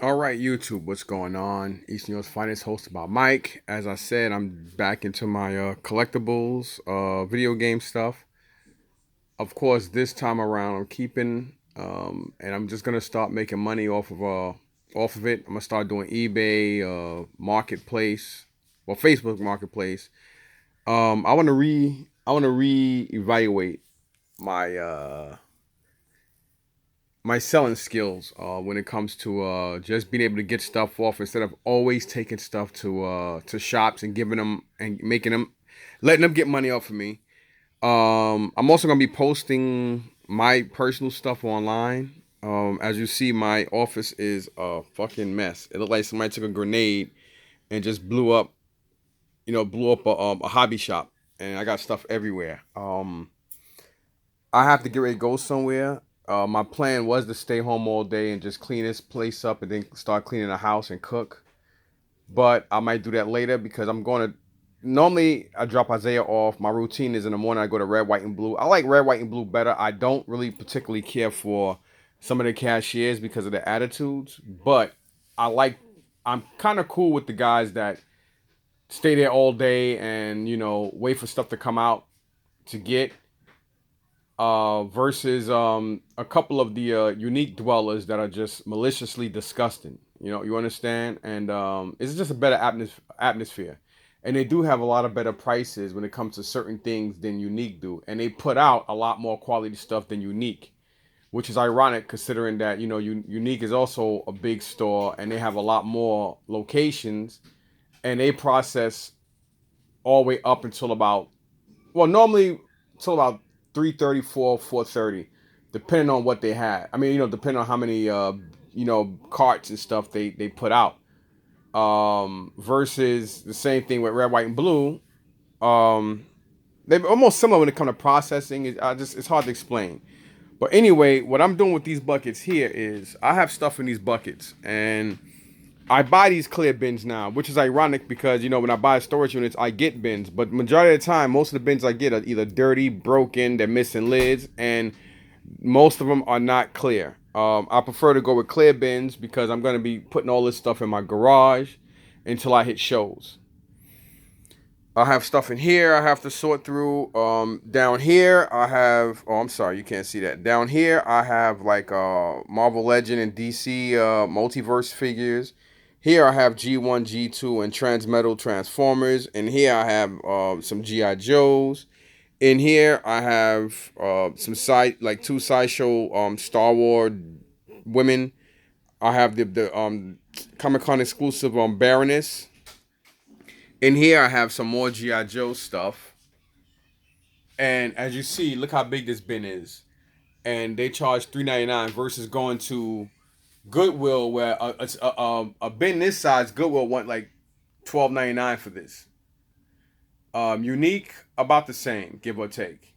All right, YouTube, what's going on? Eastern York's finest host about Mike. As I said, I'm back into my collectibles, video game stuff. Of course, this time around, I'm keeping, and I'm just gonna start making money off of it. I'm gonna start doing eBay, Marketplace, well, Facebook Marketplace. I want to reevaluate my my selling skills when it comes to just being able to get stuff off instead of always taking stuff to shops and giving them and making them letting them get money off of me. I'm also gonna be posting my personal stuff online. As you see, my office is a fucking mess. It looked like somebody took a grenade and just blew up a hobby shop, and I got stuff everywhere. I have to get ready to go somewhere. My plan was to stay home all day and just clean this place up and then start cleaning the house and cook. But I might do that later because I'm going to. Normally, I drop Isaiah off. My routine is in the morning, I go to red, white, and blue. I like red, white, and blue better. I don't really particularly care for some of the cashiers because of their attitudes. But I like, I'm kind of cool with the guys that stay there all day and, wait for stuff to come out to get versus a couple of the unique dwellers that are just maliciously disgusting. You understand? And it's just a better atmosphere. And they do have a lot of better prices when it comes to certain things than Unique do. And they put out a lot more quality stuff than Unique, which is ironic considering that, Unique is also a big store and they have a lot more locations and they process all the way up until about normally till about 3:34, 4:30, depending on what they had. I mean, depending on how many carts and stuff they put out. Versus the same thing with red, white, and blue. Um, they're almost similar when it comes to processing. It's hard to explain. But anyway, what I'm doing with these buckets here is I have stuff in these buckets and I buy these clear bins now, which is ironic because when I buy storage units, I get bins, but majority of the time, most of the bins I get are either dirty, broken, they're missing lids, and most of them are not clear. I prefer to go with clear bins because I'm going to be putting all this stuff in my garage until I hit shows. I have stuff in here I have to sort through. Down here I have. Oh, I'm sorry, you can't see that. Down here I have like Marvel Legend and DC multiverse figures. Here I have G1, G2, and Transmetal Transformers. And here I have some GI Joes. In here I have some two sideshow Star Wars women. I have the Comic Con exclusive Baroness. In here, I have some more GI Joe stuff, and as you see, look how big this bin is. And they charge $3.99 versus going to Goodwill, where a bin this size, Goodwill want like $12.99 for this. Unique, about the same, give or take.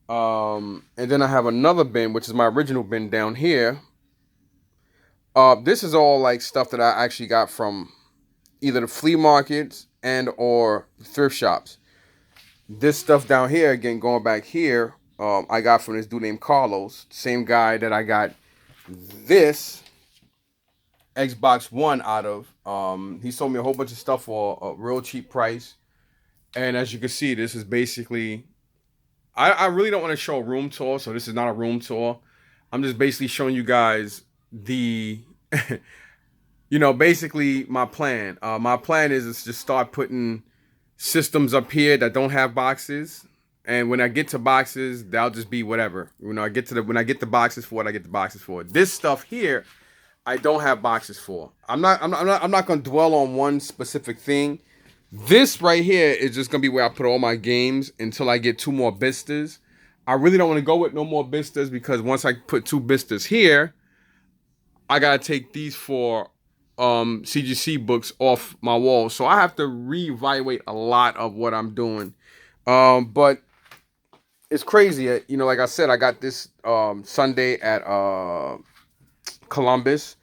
And then I have another bin, which is my original bin down here. This is all like stuff that I actually got from either the flea markets and or thrift shops. This stuff down here, again, going back here, I got from this dude named Carlos, same guy that I got this Xbox One out of. He sold me a whole bunch of stuff for a real cheap price. And as you can see, this is basically, I really don't want to show a room tour, so this is not a room tour. I'm just basically showing you guys the, basically my plan. My plan is to just start putting systems up here that don't have boxes. And when I get to boxes, they'll just be whatever. When I get the boxes for what I get the boxes for. This stuff here, I don't have boxes for. I'm not gonna dwell on one specific thing. This right here is just gonna be where I put all my games until I get two more Bistas. I really don't want to go with no more Bistas because once I put two Bistas here, I gotta take these for CGC books off my wall. So I have to reevaluate a lot of what I'm doing. But it's crazy. Like I said, I got this Sunday at Columbus.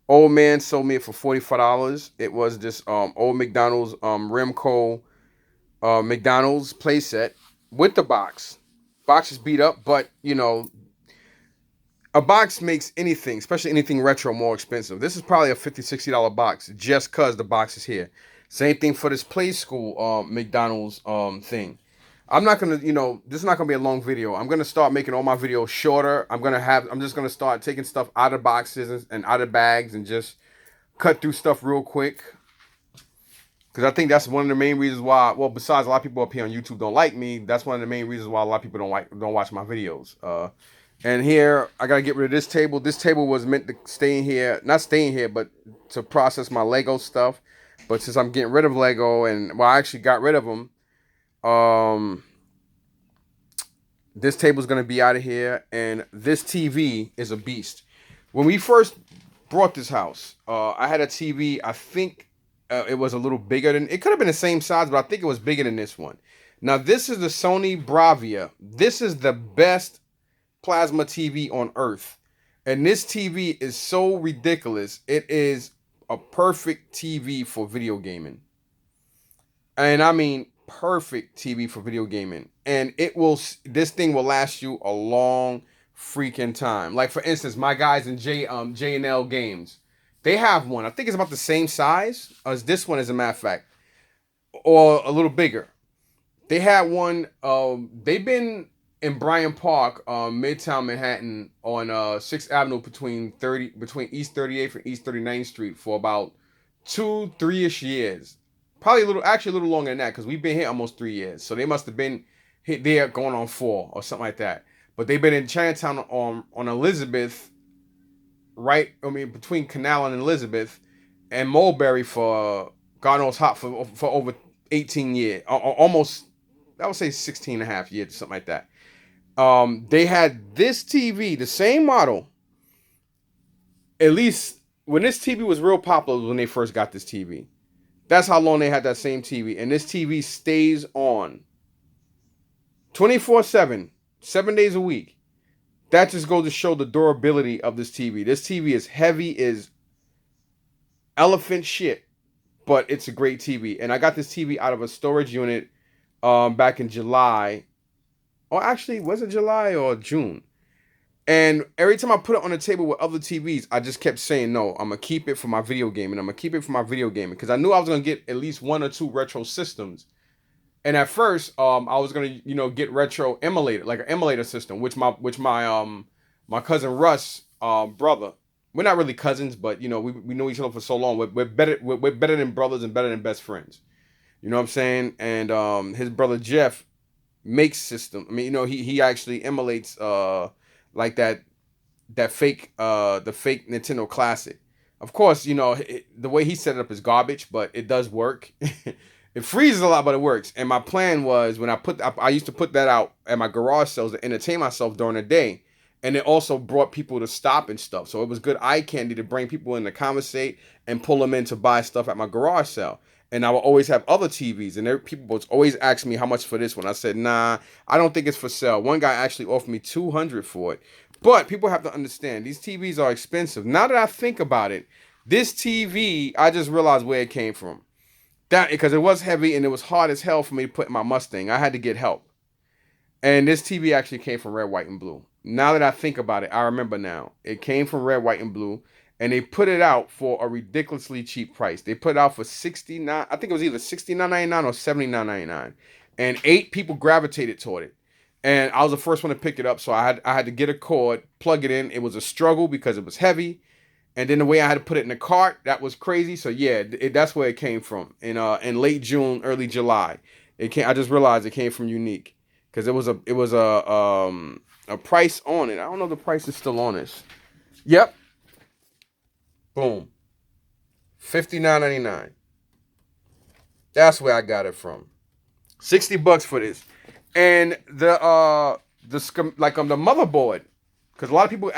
Old man sold me it for $45. It was this old McDonald's Remco McDonald's playset with the box. Box is beat up, but A box makes anything, especially anything retro, more expensive. This is probably a $50, $60 box just because the box is here. Same thing for this Play School McDonald's thing. I'm not gonna, this is not gonna be a long video. I'm gonna start making all my videos shorter. I'm just gonna start taking stuff out of boxes and out of bags and just cut through stuff real quick. Because I think that's one of the main reasons why, well, besides a lot of people up here on YouTube don't like me, that's one of the main reasons why a lot of people don't watch my videos. And here, I got to get rid of this table. This table was meant to stay in here, not stay in here, but to process my Lego stuff. But since I'm getting rid of Lego, and, well, I actually got rid of them, this table's going to be out of here. And this TV is a beast. When we first brought this house, I had a TV, I think it was a little bigger than, it could have been the same size, but I think it was bigger than this one. Now, this is the Sony Bravia. This is the best plasma TV on earth. And this TV is so ridiculous. It is a perfect TV for video gaming. And I mean perfect TV for video gaming. And this thing will last you a long freaking time. Like, for instance, my guys in J&L Games, they have one. I think it's about the same size as this one, as a matter of fact, or a little bigger. They had one. They've been in Bryant Park, Midtown Manhattan, on 6th Avenue between East 38th and East 39th Street for about 2-3ish years. Probably a little longer than that, because we've been here almost 3 years. So they must have been hit there going on 4 or something like that. But they've been in Chinatown on Elizabeth, between Canal and Elizabeth, and Mulberry for God knows how, for over 18 years, almost, I would say 16 and a half years, something like that. They had this TV, the same model, at least when this TV was real popular, when they first got this TV. That's how long they had that same TV. And this TV stays on 24/7, 7 days a week. That just goes to show the durability of this TV. This TV is heavy as elephant shit, but it's a great TV. And I got this TV out of a storage unit back in July. Or actually, was it July or June? And every time I put it on the table with other TVs, I just kept saying, no, I'm going to keep it for my video gaming. I'm going to keep it for my video gaming. Because I knew I was going to get at least 1 or 2 retro systems. And at first, I was going to, get retro emulator, like an emulator system, which my cousin Russ, brother, we're not really cousins, but, we know each other for so long. We're better than brothers and better than best friends. You know what I'm saying? And his brother Jeff makes system. I mean, he actually emulates like the fake Nintendo Classic. Of course, the way he set it up is garbage, but it does work. It freezes a lot, but it works. And my plan was, when I used to put that out at my garage sales to entertain myself during the day. And it also brought people to stop and stuff. So it was good eye candy to bring people in to conversate and pull them in to buy stuff at my garage sale. And I would always have other TVs. And people would always ask me how much for this one. I said, nah, I don't think it's for sale. One guy actually offered me $200 for it. But people have to understand, these TVs are expensive. Now that I think about it, this TV, I just realized where it came from. Because it was heavy and it was hard as hell for me to put in my Mustang. I had to get help. And this TV actually came from Red, White, and Blue. Now that I think about it, I remember now. It came from Red, White, and Blue. And they put it out for a ridiculously cheap price. They put it out for $69. I think it was either $69.99 or $79.99. And 8 people gravitated toward it. And I was the first one to pick it up. So I had to get a cord, plug it in. It was a struggle because it was heavy. And then the way I had to put it in the cart, that was crazy. So yeah, that's where it came from. In late June, early July. I just realized it came from Unique. Because it was a price on it. I don't know if the price is still on this. Yep. Boom. $59.99. That's where I got it from. $60 for this. And the motherboard, because a lot of people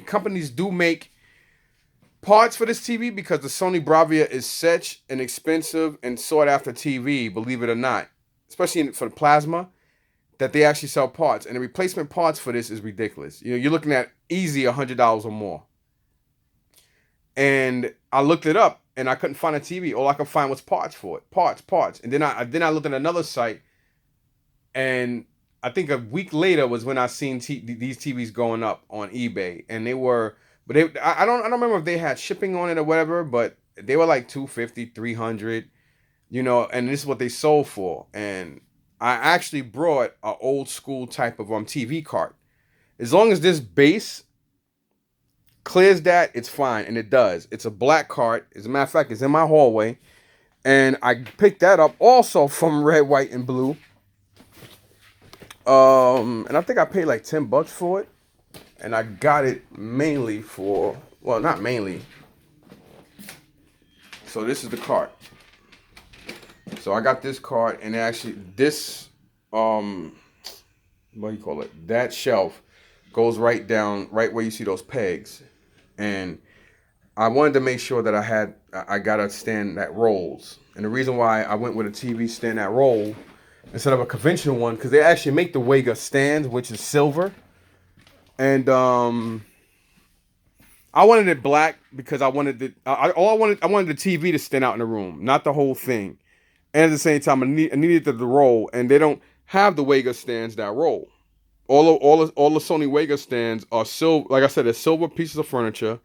companies do make parts for this TV, because the Sony Bravia is such an expensive and sought after TV, believe it or not, especially for the plasma, that they actually sell parts. And the replacement parts for this is ridiculous. You're looking at easy $100 or more. And I looked it up and I couldn't find a TV. All I could find was parts for it. Parts. And then I looked at another site, and I think a week later was when I seen these TVs going up on eBay, and they were, but I don't remember if they had shipping on it or whatever, but they were like 250, 300, and this is what they sold for. And I actually brought an old school type of TV cart. As long as this base clears that, it's fine, and it does. It's a black cart. As a matter of fact, it's in my hallway, and I picked that up also from Red, White, and Blue. And I think I paid like $10 for it, and I got it mainly for, well, not mainly. So this is the cart. So I got this cart, and actually this, what do you call it? That shelf goes right down, right where you see those pegs, and I wanted to make sure that I got a stand that rolls. And the reason why I went with a TV stand that roll instead of a conventional one, because they actually make the Wega stand, which is silver. And I wanted it black because I wanted I wanted the TV to stand out in the room, not the whole thing. And at the same time, I needed the roll, and they don't have the Wega stands that roll. All the Sony Wega stands are silver. Like I said, they're silver pieces of furniture,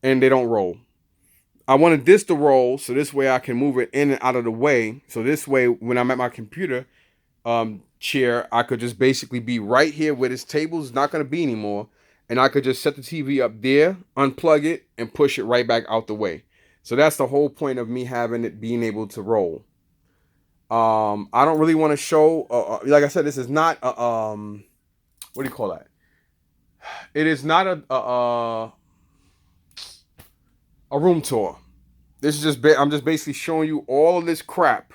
and they don't roll. I wanted this to roll, so this way I can move it in and out of the way. So this way, when I'm at my computer chair, I could just basically be right here where this table is not going to be anymore, and I could just set the TV up there, unplug it, and push it right back out the way. So that's the whole point of me having it being able to roll. I don't really want to show, like I said, this is not a, what do you call that? It is not a room tour. This is I'm just basically showing you all of this crap.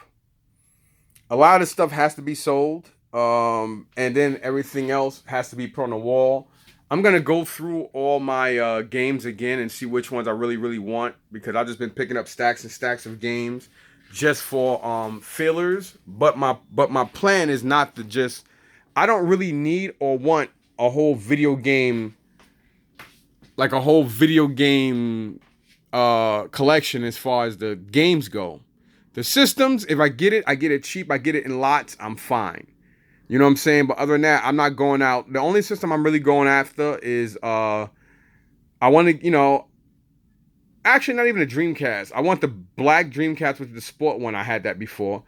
A lot of this stuff has to be sold, and then everything else has to be put on the wall. I'm gonna go through all my games again and see which ones I really, really want, because I've just been picking up stacks and stacks of games just for fillers. But my plan is not to just. I don't really need or want a whole video game, like a whole video game collection as far as the games go. The systems, if I get it cheap, I get it in lots, I'm fine. You know what I'm saying? But other than that, I'm not going out. The only system I'm really going after is I want to, actually not even a Dreamcast. I want the black Dreamcast with the sport one. I had that before.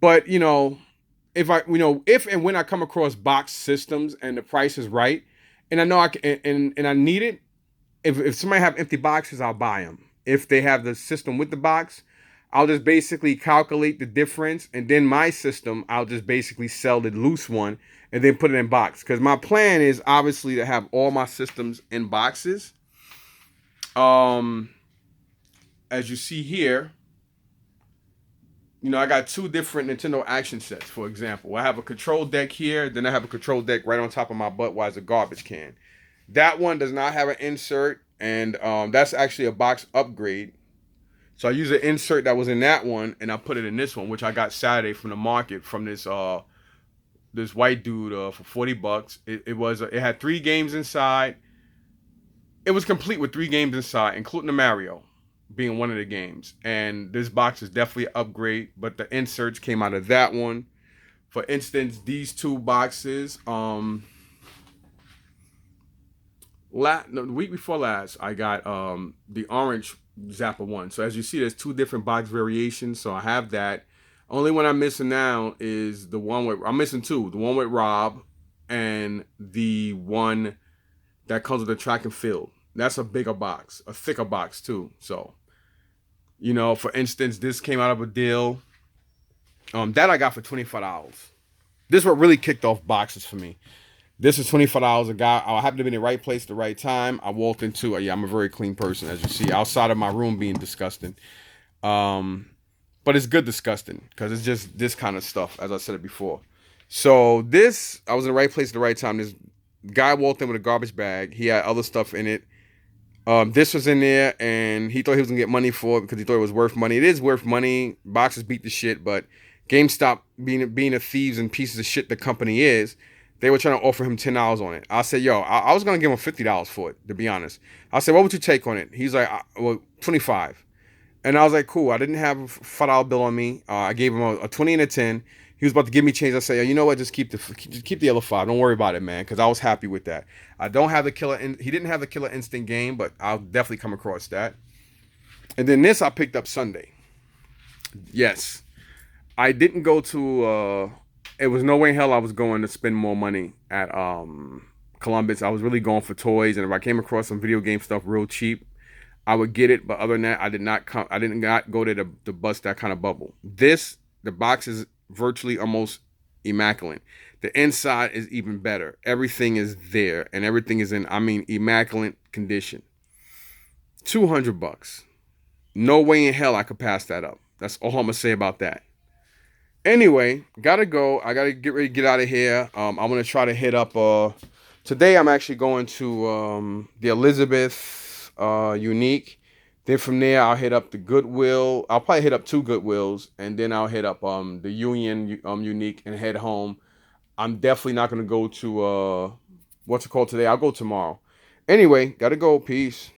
But, if and when I come across box systems and the price is right, and I know I can, and I need it, if somebody have empty boxes, I'll buy them. If they have the system with the box, I'll just basically calculate the difference, and then my system, I'll just basically sell the loose one and then put it in box. Because my plan is obviously to have all my systems in boxes. As you see here, I got two different Nintendo action sets, for example. I have a control deck here, then I have a control deck right on top of my Budweiser garbage can. That one does not have an insert, and that's actually a box upgrade. So I use an insert that was in that one, and I put it in this one, which I got Saturday from the market from this white dude for $40. It had 3 games inside. It was complete with 3 games inside, including the Mario being one of the games. And this box is definitely an upgrade, but the inserts came out of that one. For instance, these 2 boxes, the week before last, I got the orange Zappa one. So as you see, there's 2 different box variations. So I have that. Only one I'm missing now is the one with, I'm missing 2. The one with Rob and the one that comes with the track and field. That's a bigger box, a thicker box too. So, for instance, this came out of a deal that I got for $25. This is what really kicked off boxes for me. This is $25 a guy. I happened to be in the right place at the right time. I walked into it. Yeah, I'm a very clean person, as you see, outside of my room being disgusting. But it's good disgusting because it's just this kind of stuff, as I said it before. So this, I was in the right place at the right time. This guy walked in with a garbage bag. He had other stuff in it. This was in there, and he thought he was gonna get money for it because he thought it was worth money. It is worth money. Boxes beat the shit, but GameStop, being the thieves and pieces of shit the company is, they were trying to offer him $10 on it. I said, yo, I was gonna give him $50 for it, to be honest. I said, what would you take on it? He's like, well, $25. And I was like, cool. I didn't have a $5 bill on me. I gave him a 20 and a 10. He was about to give me change. I say, you know what? Just keep the yellow 5. Don't worry about it, man, because I was happy with that. I don't have the killer. He didn't have the killer instinct game, but I'll definitely come across that. And then this I picked up Sunday. Yes, I didn't go to. It was no way in hell I was going to spend more money at Columbus. I was really going for toys, and if I came across some video game stuff real cheap, I would get it. But other than that, I did not come. I did not go there to bust that kind of bubble. The box is virtually almost immaculate. The inside is even better. Everything is there, and everything is in, I mean, immaculate condition. $200. No way in hell I could pass that up. That's all I'm gonna say about that. Anyway, gotta go. I gotta get ready to get out of here. I'm gonna try to hit up. Today I'm actually going to the Elizabeth Unique. Then from there I'll hit up the Goodwill. I'll probably hit up two Goodwills, and then I'll hit up the Union Unique and head home. I'm definitely not gonna go to what's it called today. I'll go tomorrow. Anyway, gotta go. Peace.